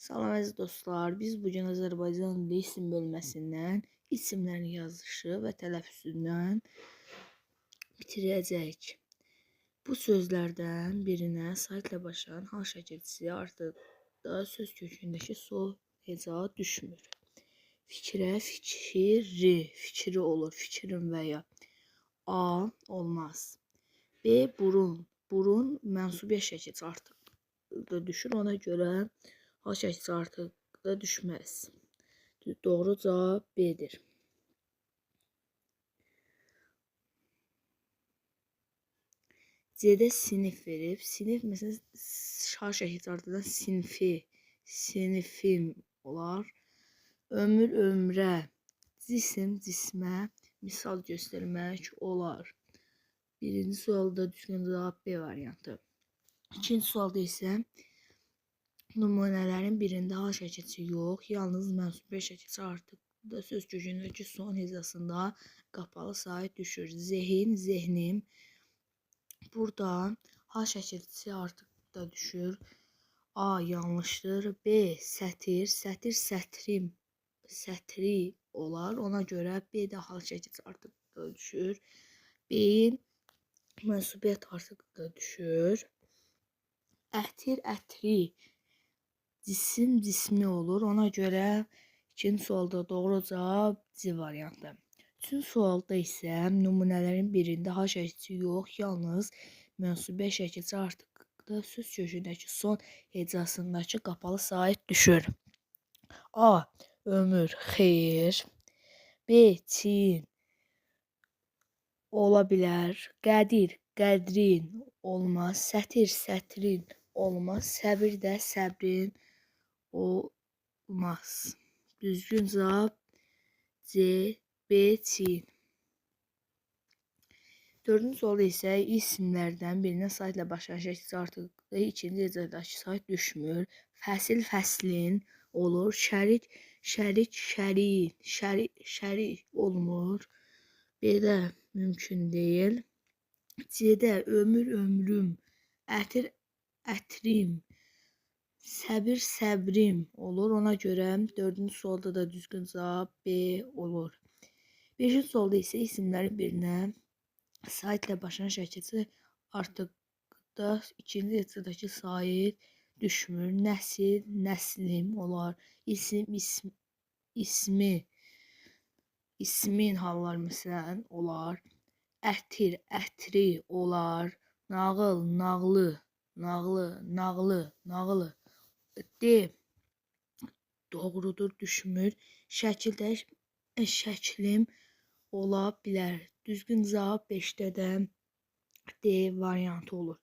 Salam əziz dostlar, biz bugün Azərbaycan dili isim bölməsindən isimlərin yazılışı və tələffüzündən bitirəcəyik. Bu sözlərdən birinə saitlə başlayan hal şəkilçisi artıq da söz kökündəki sol heca düşmür. Fikrə, fikri, fikri olur, fikrin və ya. A olmaz. B burun, burun mənsubiyə şəkilçisi artıq da düşür, ona görə hal şəkilçisi artıq da düşməz. Doğru cavab B-dir. C-də sinif verib. Sinif məsələn hal şəkilçisi artıqdan sinfi, sinifim olar. Ömür, ömrə, cisim, cismə misal göstərmək olar. Birinci sualda düzgün cavab B variantı. İkinci sualda isə nümunələrin birində hal şəkilçisi yox, yalnız mənsubiyə şəkilçisi artıq da söz kökündəki son hecasında qapalı sahib düşür. Zehin, zehnim. Burada hal şəkilçisi artıq da düşür. A yanlışdır. B sətir, sətir, sətrim, sətri olar. Ona görə B də hal şəkilçisi artıq da düşür. B-in mənsubiyyət artıq da düşür. Ətir, ətri. Cisim, cismi olur. Ona görə ikinci sualda doğru cavab C variantı. Üçüncü sualda isə nümunələrin birində hal şəkilçisi yox, yalnız mənsubiyə şəkilçisi artıq da söz kökündəki son hecasındakı qapalı sahib düşür. A. Ömür, xeyir. B. Çin, ola bilər. Qədir, qədrin, olmaz. Sətir, sətrin, olmaz. Səbir də səbrin olmaz. Düzgün cavab C, B, Çin. Dördüncü sualda isə isimlərdən birinə saitlə başlayan şəkilçisi artıq da ikinci hecadakı sait düşmür. Fəsil, fəslin olur. Şərik, şərik, şəriyin, şərik olmur. B-də mümkün deyil. C-də ömür, ömrüm, ətir, ətrim, səbir, səbrim olur. Ona görə dördüncü sualda da düzgün cavab B olur. Beşinci sualda isə isimlərin birinə saitlə başlayan şəkilçisi artıq da ikinci hecadakı sait düşmür. Nəsil, nəslim olar. İsim, ismi, ismin hallar məsələn olar. Ətir, ətri olar. Nağıl, nağlı, nağlı, nağlı, nağlı. D doğrudur, düşmür. Şəkildə şəklim ola bilər. Düzgün cavab 5-də də D variantı olur.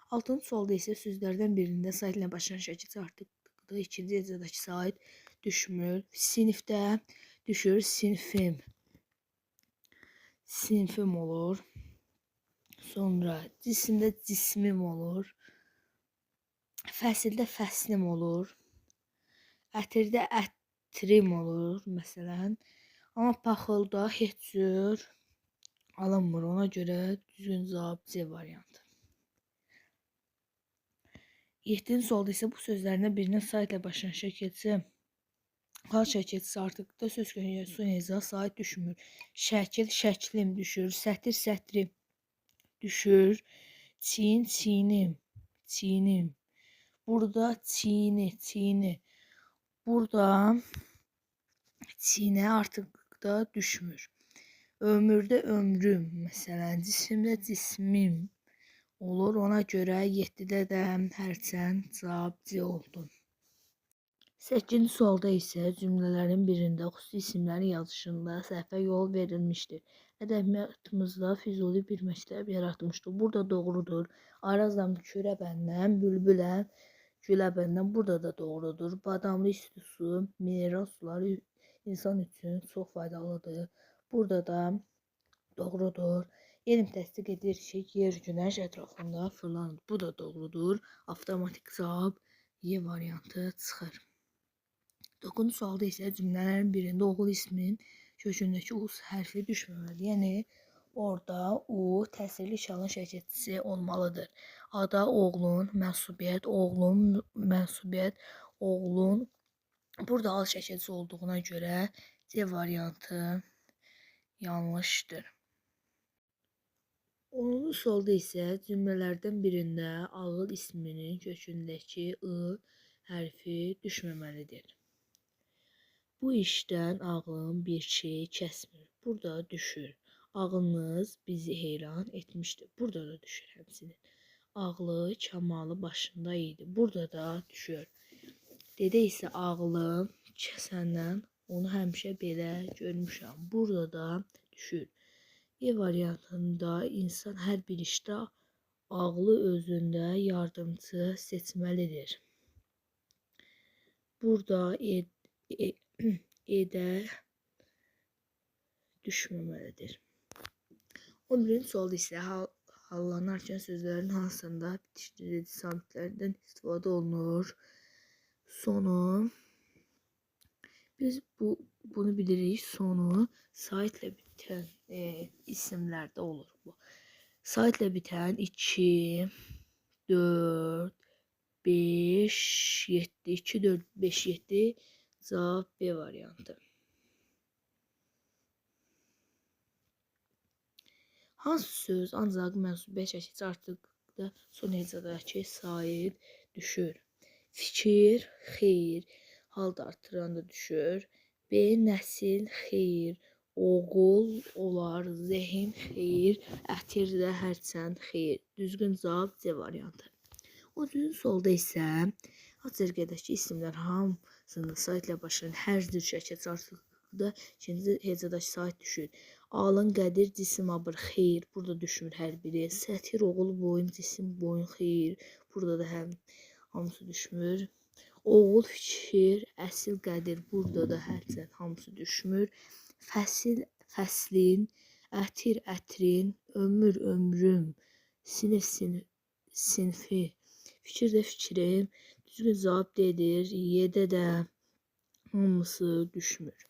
Altıncı sualda isə sözlərdən birində saitlə başlayan şəkilçisi artıq da ikinci hecadakı sait düşmür. Sinifdə düşür, sinfim, sinfim olur. Sonra cisimdə cismim olur. Fəsildə fəslim olur. Ətirdə ətrim olur məsələn. Amma paxılda heç cür alınmır. Ona görə düzgün cavab C variantı. 7-ci sualda isə bu sözlərindən birinin saitlə başlayan şəkilçisi hal şəkilçisi artıq da söz kökündəki son heca sait düşmür. Şəkil, şəklim düşür. Sətir, sətrim düşür. Çin, çinim, çinim. Burada çini, çini. Burada çinə artıq da düşmür. Ömürdə ömrüm, məsələn, cisimdə cismim olur. Ona görə 7-də də hərçənd cavab C oldu. 8-ci sualda isə cümlələrin birində xüsusi isimlərin yazışında səhvə yol verilmişdir. Ədəbiyyatımızda Füzuli bir məktəb yaratmışdır. Burada doğrudur. Arazdan kürə bəndən, bülbülən, gülə bəndən burada da doğrudur. Badamlı isti su, mineral suları insan üçün çox faydalıdır. Burada da doğrudur. Elm təsdiq edir ki, yer günəş ətrafında fırlanır. Bu da doğrudur. Avtomatik cavab Y variantı çıxır. 9-cu sualda isə cümlələrin birində oğul ismin kökündəki U hərfi düşməməlidir. Yəni orada U təsirli şalın şəkilçisi olmalıdır. Ada oğlun, mənsubiyyət, oğlun mənsubiyyət, Oğlun. Burada al şəkilsi olduğuna görə C variantı yanlışdır. 10-cu solda isə cümlələrdən birində ağıl isminin kökündəki I hərfi düşməməlidir. Bu işdən ağlım bir şey kəsmir. Burada düşür. Ağlınız bizi heyran etmişdi. Burada da düşür həmçinin. Ağlı kamalı başında idi. Burada da düşür. Dedə isə ağlım kəsəndən onu həmişə belə görmüşəm. Burada da düşür. E variantında insan hər bir işdə ağlı özündə yardımcı seçməlidir. Burada edə düşməməlidir. 11-ci solda isə hallanarkən sözlərin hansında bitişdirici samitlərdən istifadə olunur. Sonu biz bunu bilirik. Sonu saitlə bitən isimlərdə olur bu. Saitlə bitən 2, 4, 5, 7, 2, 4, 5, 7 cavab B variantı. Hansı söz ancaq mənsubə şəkildə artıqda son hecədəki sait düşür? Fikir, xeyir, halda artıranda düşür. B. Nəsil, xeyir, oğul, olar, zehin, xeyir, ətir də hərçənd, xeyir. Düzgün cavab C variantı. 13-cü solda isə Azərgədəki isimlər hamısında saitlə başlayan hər cür şəkildə artıqda ikinci hecədəki sait düşür. Alın, qədir, cisim, abır, xeyir. Burada düşmür hər biri. Sətir, oğul, boyun, cisim, boyun, xeyir. Burada da hamısı düşmür. Oğul, fikir, əsil, qədir. Burada da hərçənd hamısı düşmür. Fəsil, fəslin, ətir, ətrin, ömür, ömrüm, sinif, sinfi, fikir də fikrim. Düzgün cavab D'dir. Y-də də hamısı düşmür.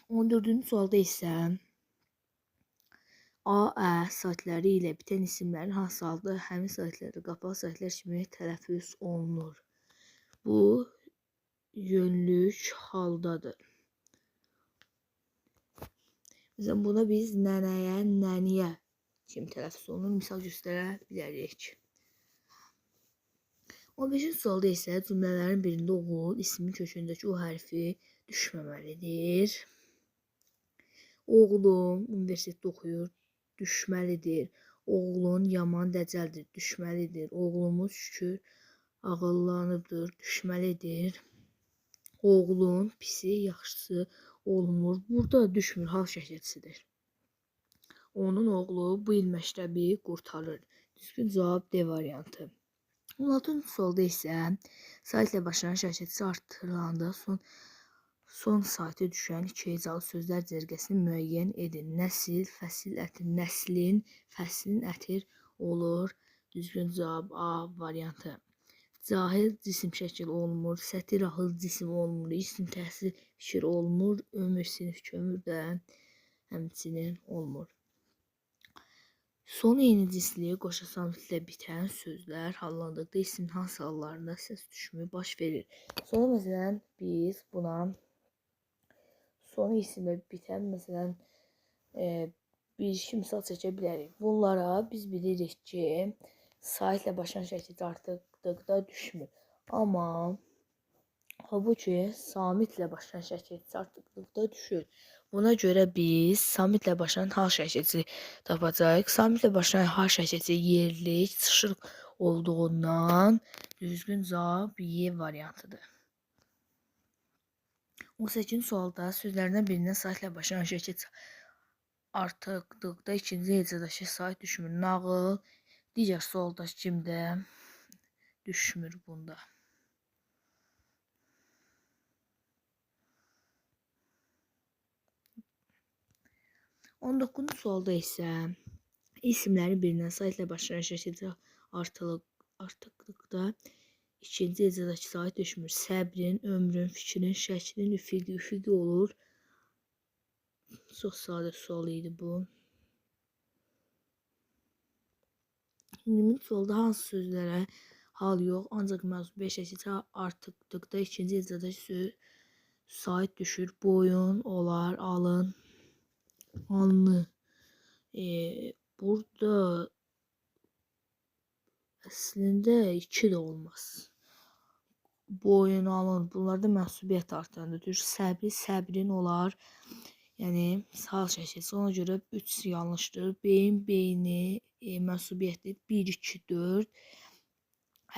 14-cü sualda isə A, Ə saitləri ilə bitən isimlərin hansı halda həmin saitləri qapalı saitlər kimi tələffüz olunur? Bu yönlük haldadır. Məsələn, buna biz nənəyə, nəniyə kimi tələffüz olunur. Misal göstərə bilərik. 15-ci sualda isə cümlələrin birində oğul ismin kökündəki o hərfi düşməməlidir. Oğlum universitetdə oxuyur, düşməlidir. Oğlun yaman dəcəldir, düşməlidir. Oğlumuz şükür ağıllanıbdır, düşməlidir. Oğlun pisi, yaxşısı olmur. Burada düşmür, hal şəkilçisidir. Onun oğlu bu il məktəbi qurtarır. Düzgün cavab D variantı. 16-cı sualda isə saitlə başlayan şəkilçisi artırılanda son saitə düşən iki hecalı sözlər cərgəsini müəyyən edin. Nəsil, fəsil, ətir. Nəslin, fəslin, ətir olur. Düzgün cavab A variantı. Cahil cisim şəkil olmur. Sətir, ahıl cisim olmur. İsim, təhsil, fikir olmur. Ömür, sinif, kömür də həmçinin olmur. Son eyni cinsliyə qoşa samitlə bitən sözlər hallandıqda isim hansı hallarında səs düşümü baş verir? Sonra məsələn biz buna son isimlə bitən məsələn bir iki misal çəkə bilərik. Bunlara biz bilirik ki, saitlə başlayan şəkildə artıqda düşmür. Amma halbuki samitlə başlayan şəkildə artıqda düşür. Buna görə biz samitlə başlayan hal şəkilçisi tapacağıq. Samitlə başlayan hal şəkilçisi yerli, sıxışıq olduğundan düzgün cavab Y variantıdır. 18-ci sualda sözlərdən birindən saitlə başlayan şəkilçisi artıqda ikinci hecədəki sait düşmür. Nağıl, digər sualdakı kimi də düşmür bunda. 19-cu sualda isə isimlərin birindən saitlə başlayan şəkildə artıqlıqda ikinci hecədəki sait düşmür. Səbrin, ömrün, fikrin, şəklin, üfüqi olur. Çox sadə sual idi bu. 20-ci sualda hansı sözlərə hal yox. Ancaq mənsubiyyət şəkilsi artıqdıqda ikinci ecada sait düşür. Boyun olar, alın, alnı. Burada əslində 2 də olmaz. Boyun, alın, bunlar da mənsubiyyət artırıdır. Səbri, səbrin olar. Yəni hal şəkilsi. Ona görə 3 yanlışdır. Beyin, beyni mənsubiyyətdir. 1, 2, 4.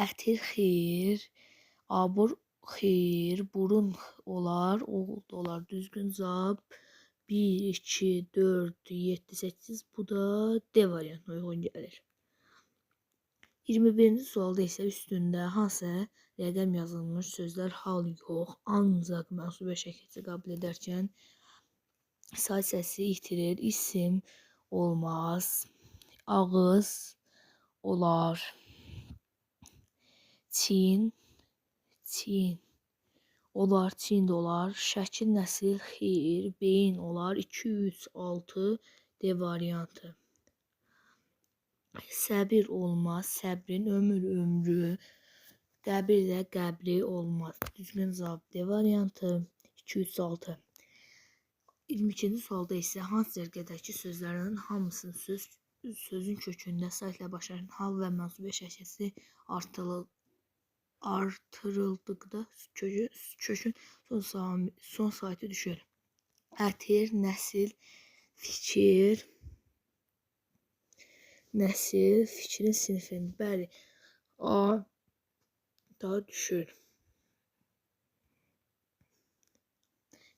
Ətir, xeyir. Abur, xeyir. Burun olar, oğul da olar. Düzgün cavab 1, 2, 4, 7, 8. Bu da D variantına uyğun gəlir. 21-ci sualda isə üstündə hansı rəqəm yazılmış sözlər hal yox, ancaq mənsubiyyət şəkilsi qəbul edərkən say səsi itirir, isim olmaz, ağız olar, çin, çin olar, çin də olar, şəkil, nəsil, xeyir, beyin olar, 2, 3, 6 D variantı. Səbir olmaz, səbrin, ömür, ömrü, qəbir də qəbri olmaz. Düzgün cavab D variantı. 2, 3, 6. 22-ci sualda isə hansı cərgədəki sözlərin hamısının sözün kökündə saytla başlayan hal və mənsubiyyət şəkilsi artırıldıqda kökün son saiti düşür. Ətir, nəsil, fikir, nəsil, fikrin sinifin. Bəli, A da düşür.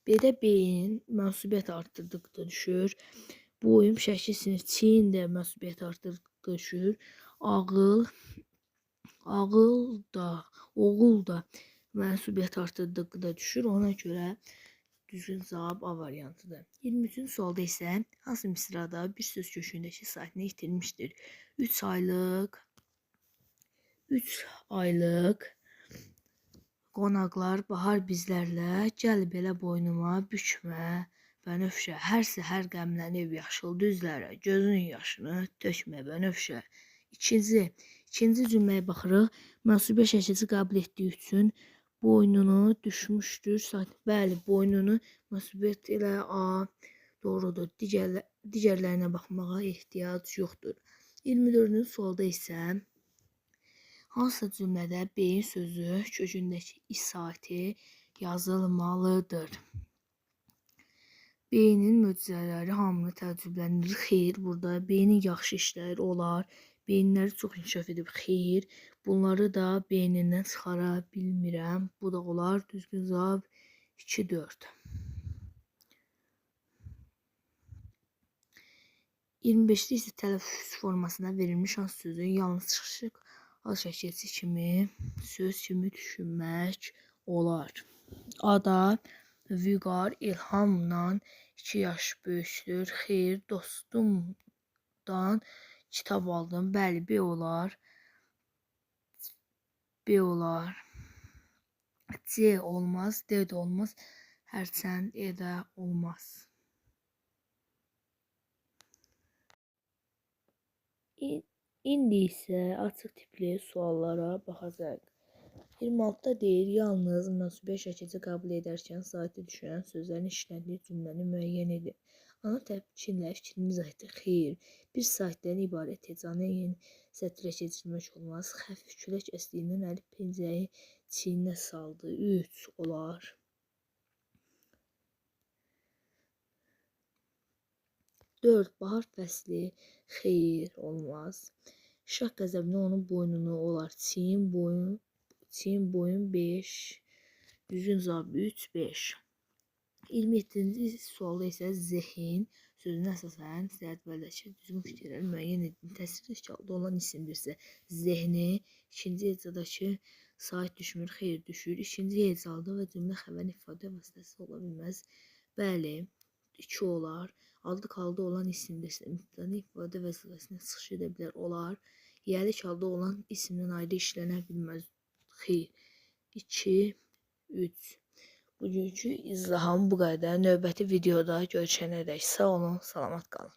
B-də beyin mənsubiyyət artırdıqda düşür. Boyun, şəkil, sinif, çin də mənsubiyyət artırdıqda düşür. Ağıl, oğul da mənsubiyyət artırdıqda düşür. Ona görə düzgün cavab A variantıdır. 23-cü sualda isə hansı misrada bir söz kökündəki saitini itirmişdir? 3 aylıq qonaqlar bahar bizlərlə gəl belə boynuma bükmə bənövşə. Hər səhər qəmlənib yaşıl düzlərə gözünün yaşını tökmə bənövşə. İkinci cümləyə baxırıq. Mənsubiyyət şəkilsi qəbul etdiyi üçün boynunu düşmüşdür. Bəli, boynunu mənsubiyyət ilə A doğrudur. Digərlərinə baxmağa ehtiyac yoxdur. 24-cü sualda isə hansı cümlədə beyin sözü kökündəki isaiti yazılmalıdır? Beynin möcüzələri hamını təəccübləndirir. Xeyr, burada beynin yaxşı işləri olar. Beyinləri çox inkişaf edib. Xeyr, bunları da beynindən çıxara bilmirəm. Bu da olar. Düzgün cavab 2, 4. 25-də isə tələffüz formasında verilmiş hansı sözün yanlış hal şəkilsi kimi, söz kimi düşünmək olar. A-da Vüqar İlhamla 2 yaş böyükdür. Xeyr, dostumdan kitab aldım. Bəli, B olar. B olar. C olmaz, D də olmaz. Hərçənd E də olmaz. İndi isə açıq tipli suallara baxacaq. 26-da deyir, yalnız mənsubiyyət şəkilsi qəbul edərkən saiti düşən sözlərin işləndiyi cümləni müəyyən edin. Ana təmkinlə fikrini izah etdir. Xeyr, bir saitdən ibarət hecanə yeni sətrə keçirmək olmaz. Xəfif külək əsdiyindən əlif pencəyi çiyninə saldı. 3 olar. 4 bahar fəsli. Xeyr, olmaz. Şah qəzəbinə onun boynunu olar. Çin boyun 5. Düzgün cavab 3, 5. 27-ci sualda isə zehin sözünə əsasən cədvəldəki düzgün fikirləri müəyyən edin. Təsvir halda olan isimdirsə zehni, ikinci hecadakı sait düşmür, xeyr düşür. İkinci hecada və cümlə xəbərin ifadə vasitəsi ola bilməz. Bəli, 2 olar. Adlıq halda olan isimdirsə mübtəda ifadə vəzifəsinə çıxış edə bilər, olar. Yəlik halda olan isimdən ayrı işlənə bilməz. Xeyr. 2, 3. Bugünkü izahım bu qədər. Növbəti videoda görüşənədək sağ olun, salamat qalın.